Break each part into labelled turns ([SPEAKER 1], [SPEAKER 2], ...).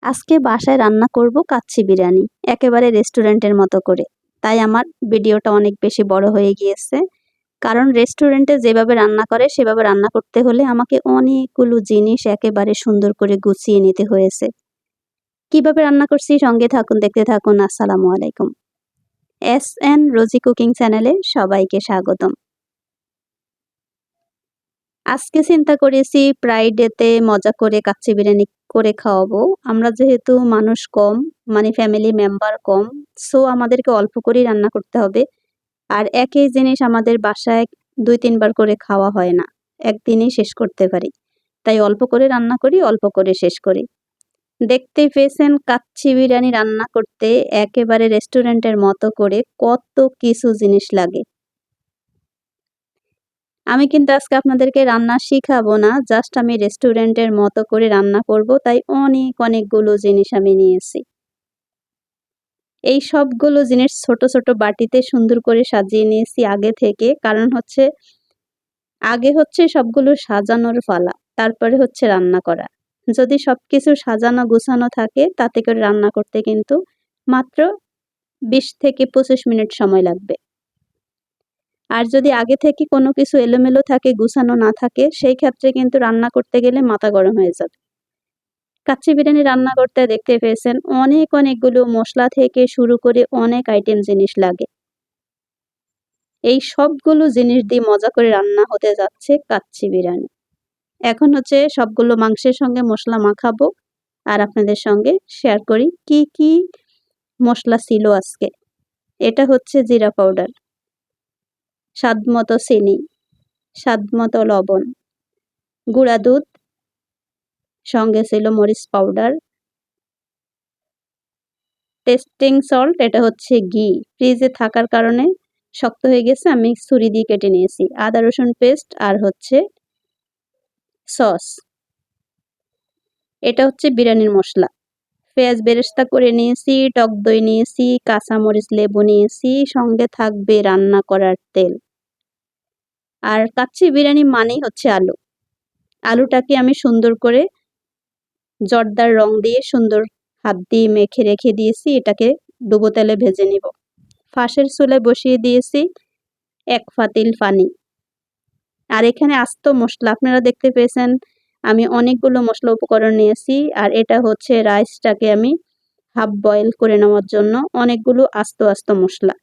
[SPEAKER 1] আজকে বাসায় রান্না করব কাচ্চি বিরিয়ানি, একেবারে রেস্টুরেন্টের মতো করে। তাই আমার ভিডিওটা অনেক বেশি বড় হয়ে গিয়েছে। কারণ রেস্টুরেন্টে যেভাবে রান্না করে সেভাবে রান্না করতে হলে আমাকে অনেকগুলো জিনিস একেবারে সুন্দর করে গুছিয়ে নিতে হয়েছে। কিভাবে রান্না করছি সঙ্গে থাকুন, দেখতে থাকুন। আসসালামু আলাইকুম। এস.এন. রোজি কুকিং চ্যানেলে সবাইকে স্বাগতম। আজকে চিন্তা করেছি ফ্রাইডেতে মজা করে কাচ্চি বিরিয়ানি করে খাওয়াবো। আমরা যেহেতু মানুষ কম, মানে ফ্যামিলি মেম্বার কম, সো আমাদেরকে অল্প করেই রান্না করতে হবে। আর একই জিনিস আমাদের বাসায় ২-৩ বার করে খাওয়া হয় না। একদিনেই শেষ করতে পারি। তাই অল্প করে রান্না করি, অল্প করে শেষ করি। দেখতেই পেয়েছেন কাচ্চি বিরিয়ানি রান্না করতে একেবারে রেস্টুরেন্টের মতো করে কত কিছু জিনিস লাগে। আমি কিন্তু আজকে আপনাদেরকে রান্না শিখাবো না, জাস্ট আমি রেস্টুরেন্টের মতো করে রান্না করব, তাই অনেকগুলো জিনিস আমি নিয়েছি। এই সবগুলো জিনিস ছোট ছোট বাটিতে সুন্দর করে সাজিয়ে নিয়েছি আগে থেকে, কারণ আগে হচ্ছে সবগুলো সাজানোর পালা, তারপরে হচ্ছে রান্না করা। যদি সবকিছু সাজানো গুছানো থাকে তাতে করে রান্না করতে কিন্তু মাত্র ২০ থেকে ২৫ মিনিট সময় লাগবে। আর যদি আগে থেকে কোনো কিছু এলোমেলো থাকে, গুছানো না থাকে, সেই ক্ষেত্রে কিন্তু রান্না করতে গেলে মাথা গরম হয়ে যাবে। কাচ্চি বিরিয়ানি রান্না করতে দেখতে পেয়েছেন অনেকগুলো মশলা থেকে শুরু করে অনেক আইটেম জিনিস লাগে। এই সবগুলো জিনিস দিয়ে মজা করে রান্না হতে যাচ্ছে কাচ্চি বিরিয়ানি। এখন হচ্ছে সবগুলো মাংসের সঙ্গে মশলা মাখাবো আর আপনাদের সঙ্গে শেয়ার করি কি কি মশলা ছিল আজকে। এটা হচ্ছে জিরা পাউডার, স্বাদমতো চিনি, স্বাদমতো লবণ, গুঁড়া দুধ, সঙ্গে ছিল মরিচ পাউডার, টেস্টিং সল্ট, এটা হচ্ছে ঘি। ফ্রিজে থাকার কারণে শক্ত হয়ে গেছে, আমি ছুরি দিয়ে কেটে নিয়েছি। আদা রসুন পেস্ট আর হচ্ছে সস। এটা হচ্ছে বিরিয়ানির মশলা। পেঁয়াজ বেরেস্তা করে নিয়েছি, টক দই নিয়েছি, কাঁচামরিচ লেবু নিয়েছি, সঙ্গে থাকবে রান্না করার তেল। আর কাচ্চি বিরিয়ানি মানেই হচ্ছে আলু। আলুটাকে আমি সুন্দর করে জর্দার রং দিয়ে সুন্দর হাত দিয়ে মেখে রেখে দিয়েছি, এটাকে ডুবো তেলে ভেজে নিব। ফাঁসের চুলায় বসিয়ে দিয়েছি ১ পাতিল পানি। আর এখানে আস্ত মশলা আপনারা দেখতে পেয়েছেন, আমি অনেকগুলো মশলা উপকরণ নিয়েছি। আর এটা হচ্ছে রাইসটাকে আমি হাফ বয়েল করে নেওয়ার জন্য অনেকগুলো আস্ত মশলা।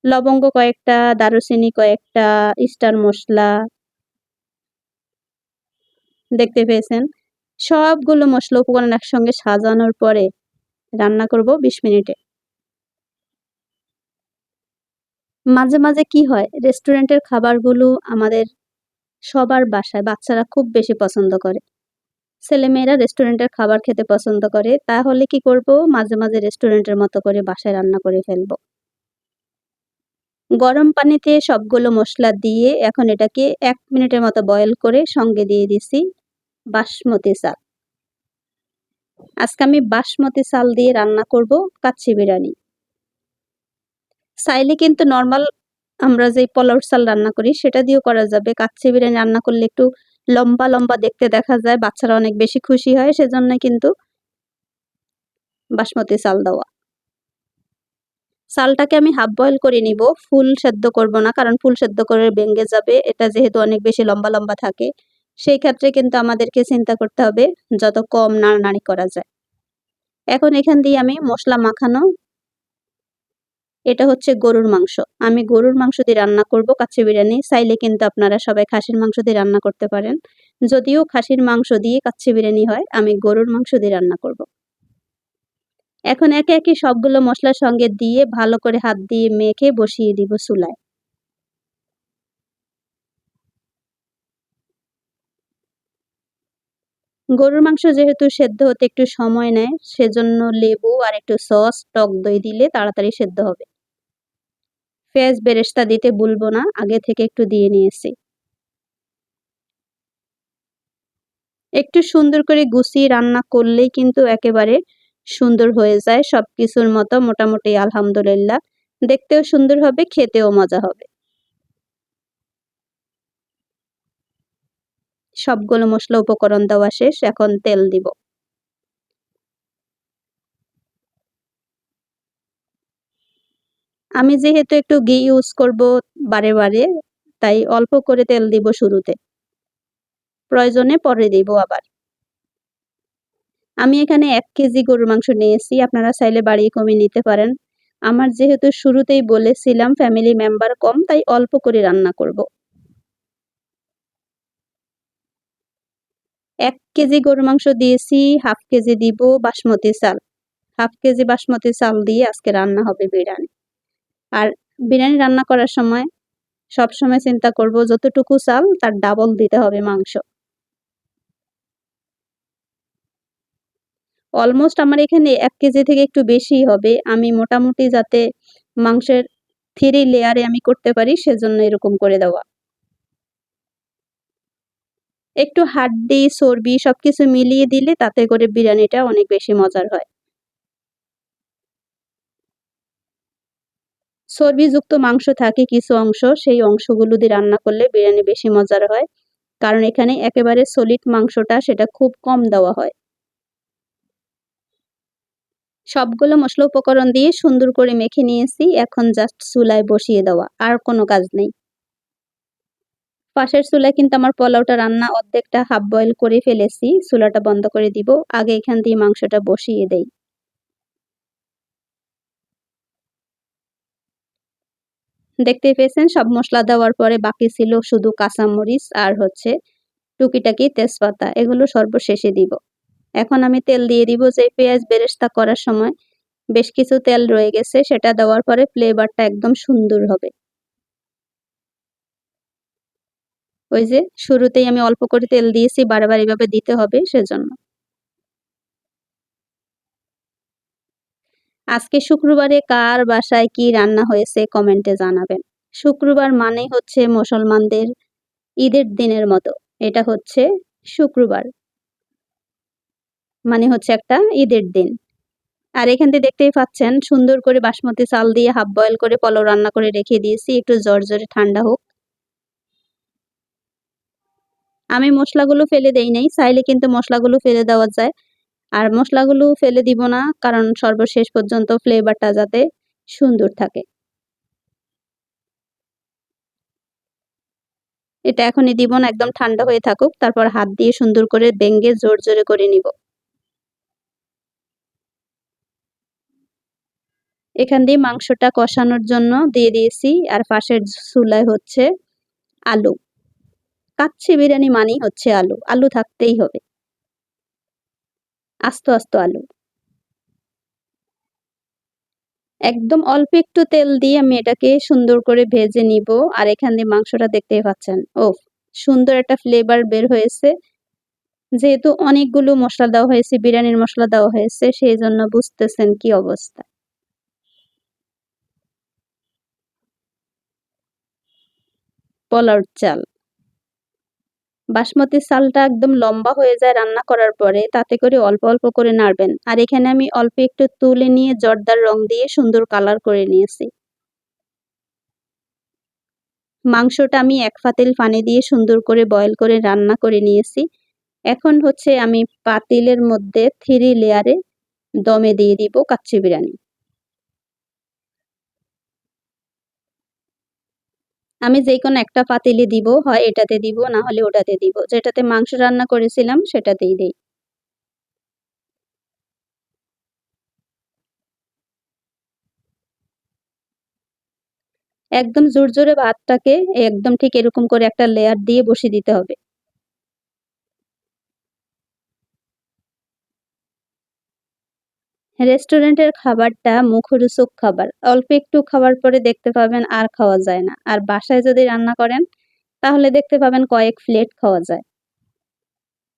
[SPEAKER 1] লবঙ্গ কয়েকটা, দারুচিনি কয়েকটা, স্টার মশলা দেখতে পেয়েছেন। সবগুলো মশলা উপকরণ একসঙ্গে সাজানোর পরে রান্না করব ২০ মিনিটে। মাঝে কি হয়, রেস্টুরেন্টের খাবারগুলো আমাদের সবার বাসায় বাচ্চারা খুব বেশি পছন্দ করে। ছেলেমেয়েরা রেস্টুরেন্টের খাবার খেতে পছন্দ করে। তাহলে কি করব, মাঝে রেস্টুরেন্টের মতো করে বাসায় রান্না করে ফেলব। গরম পানিতে সবগুলো মশলা দিয়ে এখন এটাকে ১ মিনিটের মতো বয়েল করে সঙ্গে দিয়ে দিছি বাসমতি চাল। আজকে আমি বাসমতি চাল দিয়ে রান্না করব কাচ্চি বিরিয়ানি। চাইলে কিন্তু নরমাল আমরা যে পোলাওর চাল রান্না করি সেটা দিয়েও করা যাবে। কাচ্চি বিরিয়ানি রান্না করলে একটু লম্বা দেখতে দেখা যায়, বাচ্চারা অনেক বেশি খুশি হয়, সেজন্য কিন্তু বাসমতি চাল দেওয়া। চালটাকে আমি হাফ বয়েল করে নিব, ফুল সেদ্ধ করব না, কারণ ফুল সেদ্ধ করে ভেঙে যাবে। এটা যেহেতু অনেক বেশি লম্বা থাকে, সেই ক্ষেত্রে কিন্তু আমাদেরকে চিন্তা করতে হবে যত কম নাড়ানাড়ি করা যায়। এখন এখান দিয়ে আমি মশলা মাখানো, এটা হচ্ছে গরুর মাংস। আমি গরুর মাংস দিয়ে রান্না করব কাচ্চি বিরিয়ানি। চাইলে কিন্তু আপনারা সবাই খাসির মাংস দিয়ে রান্না করতে পারেন। যদিও খাসির মাংস দিয়ে কাচ্চি বিরিয়ানি হয়, আমি গরুর মাংস দিয়ে রান্না করব। এখন একে সবগুলো মশলার সঙ্গে দিয়ে ভালো করে হাত দিয়ে মেখে বসিয়ে দিব চুলায়। গরুর মাংস যেহেতু সেদ্ধ হতে একটু সময় নেয়, সেজন্য লেবু আর একটু সস, টক দই দিলে তাড়াতাড়ি সেদ্ধ হবে। পেঁয়াজ বেরেস্তা দিতে ভুলবো না, আগে থেকে একটু দিয়ে নিয়েছি। একটু সুন্দর করে গুছিয়ে রান্না করলেই কিন্তু একেবারে সুন্দর হয়ে যায়, সবকিছুর মতো মোটামুটি আলহামদুলিল্লাহ। দেখতেও সুন্দর হবে, খেতেও মজা হবে। সবগুলো মশলা উপকরণ দেওয়া শেষ, এখন তেল দিব। আমি যেহেতু একটু ঘি ইউজ করব বারে, তাই অল্প করে তেল দিব শুরুতে। প্রয়োজনে পরে দিব আবার। আমি এখানে ১ কেজি গরুর মাংস নিয়েছি। আপনারা চাইলে বাড়িয়ে কমিয়ে নিতে পারেন। আমার যেহেতু শুরুতেই বলেছিলাম ফ্যামিলি মেম্বার কম, তাই অল্প করে রান্না করব। ১ কেজি গরুর মাংস দিয়েছি, হাফ কেজি দিব বাসমতি চাল। হাফ কেজি বাসমতি চাল দিয়ে আজকে রান্না হবে বিরিয়ানি। আর বিরিয়ানি রান্না করার সময় সবসময় চিন্তা করব যতটুকু চাল তার ডাবল দিতে হবে মাংস। অলমোস্ট আমার এখানে ১ কেজি থেকে একটু বেশিই হবে। আমি মোটামুটি যাতে মাংসের 3 লেয়ারে আমি করতে পারি সেজন্য এরকম করে দেওয়া। একটু হাড্ডি, চর্বি সবকিছু মিলিয়ে দিলে তাতে করে বিরিয়ানিটা অনেক বেশি মজার হয়। চর্বিযুক্ত মাংস থাকে কিছু অংশ, সেই অংশগুলো দিয়ে রান্না করলে বিরিয়ানি বেশি মজার হয়। কারণ এখানে একেবারে সলিড মাংসটা সেটা খুব কম দেওয়া হয়। সবগুলো মসলা উপকরণ দিয়ে সুন্দর করে মেখে নিয়েছি। এখন জাস্ট চুলায় বসিয়ে দেওয়া। আর কোনো কাজ নেই। পাশের চুলায় কিন্তু আমার পোলাওটা রান্না অর্ধেকটা হাফ বয়েল করে ফেলেছি। চুলাটা বন্ধ করে দিব। আগে এখান দিয়ে মাংসটা বসিয়ে দেই। দেখতেই পেয়েছেন সব মসলা দেওয়ার পরে বাকি ছিল শুধু কাঁচামরিচ আর হচ্ছে টুকিটাকি তেজপাতা। এগুলো সর্বশেষে দিব। এখন আমি তেল দিয়ে দিব যে পেঁয়াজ বেরেস্তা করার সময় বেশ কিছু তেল রয়ে গেছে সেটা দেওয়ার পরে ফ্লেভারটা একদম সুন্দর হবে। ওই যে শুরুতেই আমি অল্প করে তেল দিয়েছি বারবার এভাবে দিতে হবে সেজন্য। আজকে শুক্রবারে কার বাসায় কি রান্না হয়েছে কমেন্টে জানাবেন। শুক্রবার মানেই হচ্ছে মুসলমানদের ঈদের দিনের মতো। এটা হচ্ছে শুক্রবার। মানে হচ্ছে একটা ঈদের দিন। আর এখান থেকে দেখতেই পাচ্ছেন সুন্দর করে বাসমতি চাল দিয়ে হাফ বয়েল করে পোলাও রান্না করে রেখে দিয়েছি একটু ঝরঝরে ঠান্ডা হোক। আমি মসলাগুলো ফেলে দেই নাই, চাইলে কিন্তু মসলাগুলো ফেলে দেওয়া যায়। আর মসলাগুলো ফেলে দিব না কারণ সর্বশেষ পর্যন্ত ফ্লেভারটা যাতে সুন্দর থাকে। এটা এখনই দিব না, একদম ঠান্ডা হয়ে থাকুক। তারপর হাত দিয়ে সুন্দর করে ভেঙে জোরে করে নিব। এখান দিয়ে মাংসটা কষানোর জন্য দিয়ে দিয়েছি আর পাশের চুলায় হচ্ছে আলু। কাচ্চি বিরিয়ানি মানেই হচ্ছে আলু। আলু থাকতেই হবে। আস্ত আলু। একদম অল্প একটু তেল দিয়ে আমি এটাকে সুন্দর করে ভেজে নিব। আর এখান দিয়ে মাংসটা দেখতেই পাচ্ছেন। ওফ! সুন্দর একটা ফ্লেভার বের হয়েছে। যেহেতু অনেকগুলো মসলা দেওয়া হয়েছে, বিরিয়ানির মসলা দেওয়া হয়েছে সেইজন্য বুঝতেছেন কি অবস্থা। পোলাওর চাল। বাসমতি চালটা একদম লম্বা হয়ে যায় রান্না করার পরে, তাতে করে অল্প করে নাড়বেন। আর এখানে আমি অল্প একটু তুলে নিয়ে জর্দার রং দিয়ে সুন্দর কালার করে নিয়েছি। মাংসটা আমি ১ পাতিল পানি দিয়ে সুন্দর করে বয়েল করে রান্না করে নিয়েছি। এখন হচ্ছে আমি পাতিলের মধ্যে 3 লেয়ারে দমে দিয়ে দিব কাচ্চি বিরিয়ানি। আমি যেকোনো একটা পাতিলে দিব, হয় এটাতে দিব না হলে ওটাতে দিব। যেটাতে মাংস রান্না করেছিলাম সেটাতেই দেই। একদম জোরে ভাতটাকে একদম ঠিক এরকম করে একটা লেয়ার দিয়ে বসিয়ে দিতে হবে। রেস্টুরেন্টের খাবারটা মুখরোচক খাবার। অল্প একটু খাওয়ার পরে দেখতে পাবেন আর খাওয়া যায় না। আর বাসায় যদি রান্না করেন তাহলে দেখতে পাবেন কয়েক প্লেট খাওয়া যায়।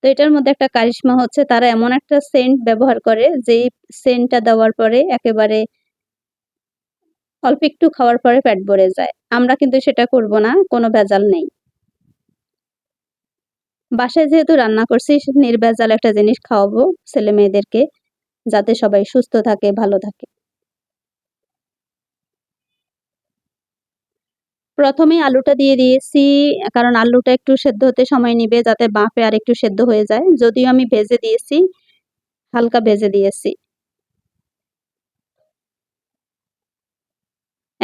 [SPEAKER 1] তো এটার মধ্যে একটা কারিশমা হচ্ছে তারা এমন একটা সেন্ট ব্যবহার করে যেই সেন্টটা দেওয়ার পরে একেবারে অল্প একটু খাওয়ার পরে পেট ভরে যায়। আমরা কিন্তু সেটা করব না, কোনো ভেজাল নেই। বাসায় যেহেতু রান্না করছি নির্ভেজাল একটা জিনিস খাওয়াবো ছেলে-মেয়েদেরকে যাতে সবাই সুস্থ থাকে, ভালো থাকে। প্রথমেই আলুটা দিয়ে দিয়েছি কারণ আলুটা একটু সেদ্ধ হতে সময় নিবে যাতে বাফে আরেকটু সেদ্ধ হয়ে যায়। যদিও আমি ভেজে দিয়েছি, হালকা ভেজে দিয়েছি।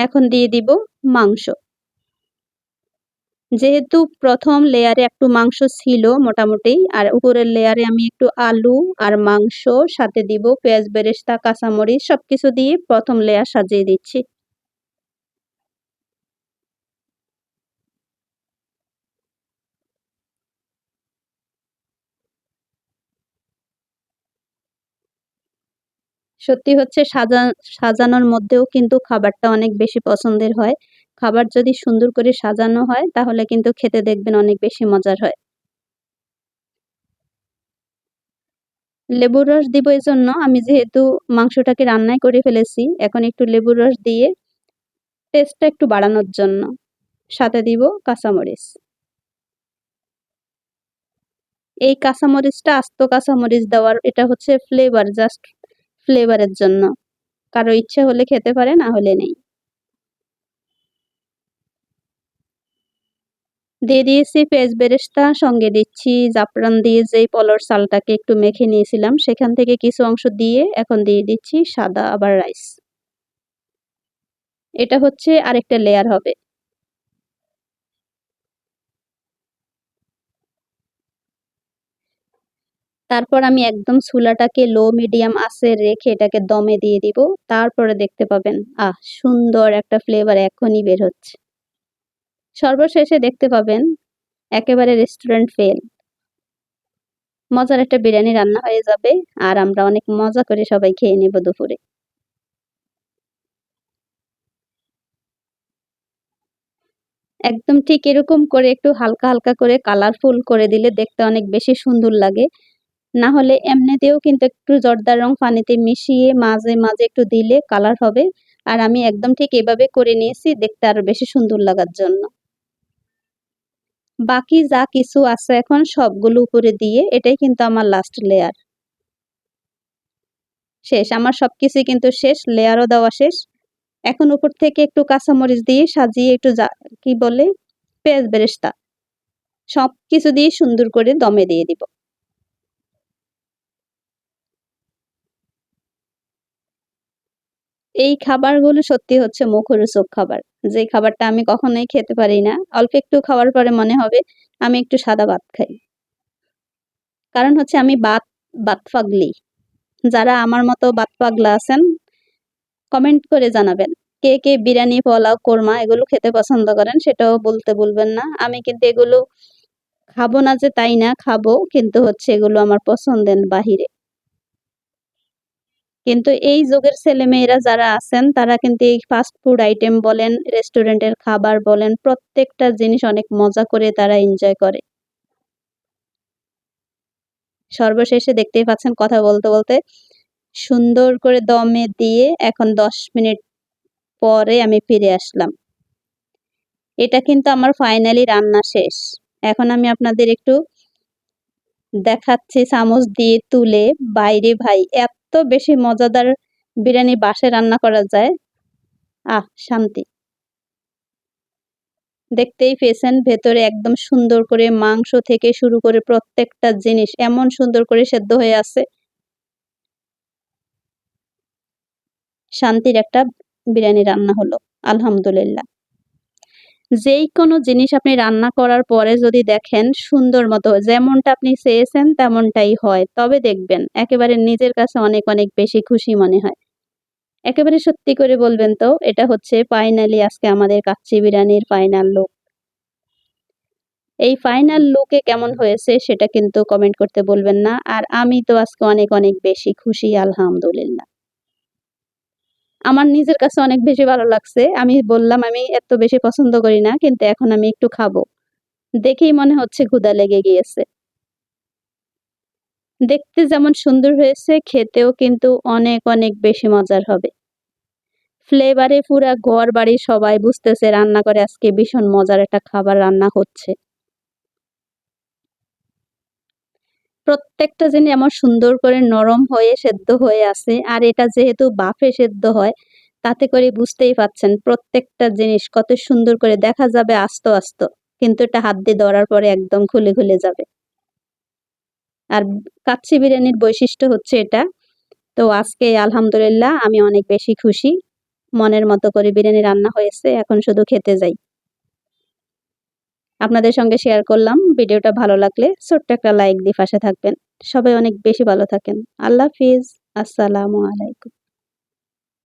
[SPEAKER 1] এখন দিয়ে দিব মাংস। যেহেতু প্রথম লেয়ারে একটু মাংস ছিল মোটামুটি, আর উপরের লেয়ারে আমি একটু আলু আর মাংস, সাথে দিব পেঁয়াজ বেরেস্তা, কাঁচামরিচ সবকিছু দিয়ে প্রথম লেয়ার সাজিয়ে দিচ্ছি। সত্যি হচ্ছে সাজানোর মধ্যেও কিন্তু খাবারটা অনেক বেশি পছন্দের হয়। খাবার যদি সুন্দর করে সাজানো হয় তাহলে কিন্তু খেতে দেখবেন অনেক বেশি মজার হয়। লেবুর রস দিব এজন্য, আমি যেহেতু মাংসটাকে রান্নাই করে ফেলেছি, এখন একটু লেবুর রস দিয়ে টেস্টটা একটু বাড়ানোর জন্য। সাথে দিব কাঁচামরিচ। এই কাঁচামরিচটা আস্ত কাঁচামরিচ দেওয়ার, এটা হচ্ছে ফ্লেভার, জাস্ট ফ্লেভারের জন্য। কারো ইচ্ছে হলে খেতে পারে, না হলে নেই। দিয়ে দিয়েছি পেঁয়াজ বেরেস্তা, সঙ্গে দিচ্ছি জাফরান দিয়ে যেই পলর চালটাকে একটু মেখে নিয়েছিলাম সেখান থেকে কিছু অংশ দিয়ে এখন দিয়ে দিচ্ছি সাদা আবার রাইস। এটা হচ্ছে আরেকটা লেয়ার হবে। তারপর আমি একদম চুলাটাকে লো মিডিয়াম আঁচে রেখে এটাকে দমে দিয়ে দিব। তারপরে দেখতে পাবেন সুন্দর একটা ফ্লেভার এখনই বের হচ্ছে। সর্বশেষে দেখতে পাবেন একেবারে রেস্টুরেন্ট ফেল মজার একটা বিরিয়ানি রান্না হয়ে যাবে, আর আমরা অনেক মজা করে সবাই খেয়ে নেব দুপুরে। একদম ঠিক এরকম করে একটু হালকা, হালকা করে কালারফুল করে দিলে দেখতে অনেক বেশি সুন্দর লাগে। না হলে এমনিতেও কিন্তু একটু জর্দা রং পানিতে মিশিয়ে মাঝে, মাঝে একটু দিলে কালার হবে। আর আমি একদম ঠিক এভাবে করে নিয়েছি দেখতে আরো বেশি সুন্দর লাগার জন্য। বাকি যা কিছু আছে এখন সবগুলো উপরে দিয়ে এটাই কিন্তু আমার লাস্ট লেয়ার। শেষ, আমার সবকিছুই কিন্তু শেষ, লেয়ারও দেওয়া শেষ। এখন উপর থেকে একটু কাঁচামরিচ দিয়ে সাজিয়ে একটু কি বলে পেঁয়াজ বেরেস্তা সবকিছু দিয়ে সুন্দর করে দমে দিয়ে দিব। এই খাবারগুলো সত্যি হচ্ছে মুখরোচক খাবার। যে খাবারটা আমি কখনোই খেতে পারি না। অল্প একটু খাওয়ার পরে মনে হবে আমি একটু সাদা ভাত খাই। কারণ হচ্ছে আমি ভাত পাগলি। যারা আমার মতো ভাত পাগলা আছেন কমেন্ট করে জানাবেন। কে, কে বিরিয়ানি, পোলাও, কোরমা এগুলো খেতে পছন্দ করেন সেটাও বলতে ভুলবেন না। আমি কিন্তু এগুলো খাবো না যে তাই না, খাবো, কিন্তু হচ্ছে এগুলো আমার পছন্দের বাহিরে। কিন্তু এই যুগের ছেলেমেয়েরা যারা আছেন তারা কিন্তু এই ফাস্ট ফুড আইটেম বলেন, রেস্টুরেন্টের খাবার বলেন, প্রত্যেকটা জিনিস অনেক মজা করে তারা এনজয় করে। সর্বশেষে দেখতেই পাচ্ছেন কথা বলতে, বলতে সুন্দর করে দমে দিয়ে এখন ১০ মিনিট পরে আমি ফিরে আসলাম। এটা কিন্তু আমার ফাইনালি রান্না শেষ। এখন আমি আপনাদের একটু দেখাচ্ছি চামচ দিয়ে তুলে। বাইরে ভাই এত বেশি মজাদার বিরিয়ানি বাসায় রান্না করা যায়। শান্তি। দেখতেই পেয়েছেন ভেতরে একদম সুন্দর করে মাংস থেকে শুরু করে প্রত্যেকটা জিনিস এমন সুন্দর করে সেদ্ধ হয়ে আছে। শান্তির একটা বিরিয়ানি রান্না হলো। আলহামদুলিল্লাহ। যেই কোনো জিনিস আপনি রান্না করার পরে যদি দেখেন সুন্দর মতো যেমনটা আপনি চেয়েছেন তেমনটাই হয়, তবে দেখবেন একেবারে নিজের কাছে অনেক, অনেক বেশি খুশি মনে হয়। একেবারে সত্যি করে বলবেন তো এটা হচ্ছে ফাইনালি আজকে আমাদের কাচ্চি বিরিয়ানির ফাইনাল লুক। এই ফাইনাল লুকে কেমন হয়েছে সেটা কিন্তু কমেন্ট করতে বলবেন না। আর আমি তো আজকে অনেক, অনেক বেশি খুশি আলহামদুলিল্লাহ। আমার নিজের কাছে অনেক বেশি ভালো লাগছে। আমি বললাম আমি এত বেশি পছন্দ করি না, কিন্তু এখন আমি একটু খাবো। দেখেই মনে হচ্ছে ক্ষুধা লেগে গিয়েছে। দেখতে যেমন সুন্দর হয়েছে খেতেও কিন্তু অনেক, অনেক বেশি মজার হবে। ফ্লেভারে পুরা ঘরবাড়ি সবাই বুঝতেছে রান্নাঘরে আজকে ভীষণ মজার একটা খাবার রান্না হচ্ছে। প্রত্যেকটা জিনিস এমন সুন্দর করে নরম হয়ে সেদ্ধ হয়ে আছে। আর এটা যেহেতু বাফে সেদ্ধ হয় তাতে করে বুঝতেই পারছেন প্রত্যেকটা জিনিস কত সুন্দর করে দেখা যাবে আস্ত, আস্ত। কিন্তু এটা হাত দিয়ে ধরার পরে একদম খুলে, খুলে যাবে। আর কাচ্চি বিরিয়ানির বৈশিষ্ট্য হচ্ছে এটা। তো আজকে আলহামদুলিল্লাহ আমি অনেক বেশি খুশি। মনের মতো করে বিরিয়ানি রান্না হয়েছে, এখন শুধু খেতে যাই। আপনাদের সঙ্গে শেয়ার করলাম। ভিডিওটা ভালো লাগলে ছোট্ট একটা লাইক দিয়ে পাশে থাকবেন। সবাই অনেক বেশি ভালো থাকেন। আল্লাহ হাফিজ। আসসালামু আলাইকুম।